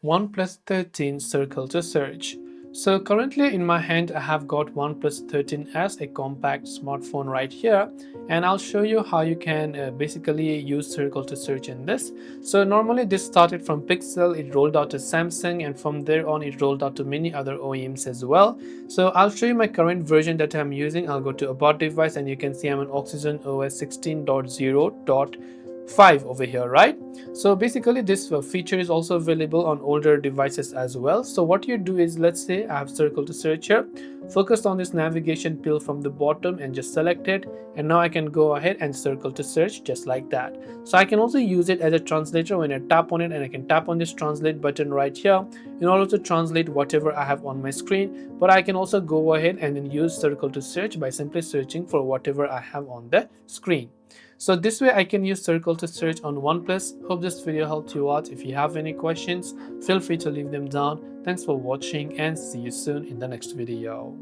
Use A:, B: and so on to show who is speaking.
A: OnePlus 13 circle to search. So currently in my hand I have got OnePlus 13s, a compact smartphone right here, and I'll show you how you can basically use circle to search in this. So normally this started from Pixel, it rolled out to Samsung, and from there on it rolled out to many other OEMs as well. So I'll show you my current version that I'm using. I'll go to about device and you can see I'm on Oxygen OS 16.0.5 over here, right? So basically this feature is also available on older devices as well. So what you do is, let's say I have circle to search here, focus on this navigation pill from the bottom and just select it, and now I can go ahead and circle to search just like that. So I can also use it as a translator when I tap on it, and I can tap on this translate button right here in order to translate whatever I have on my screen. But I can also go ahead and then use circle to search by simply searching for whatever I have on the screen. So this way I can use circle to search on OnePlus. Hope this video helped you out. If you have any questions, feel free to leave them down. Thanks for watching and see you soon in the next video.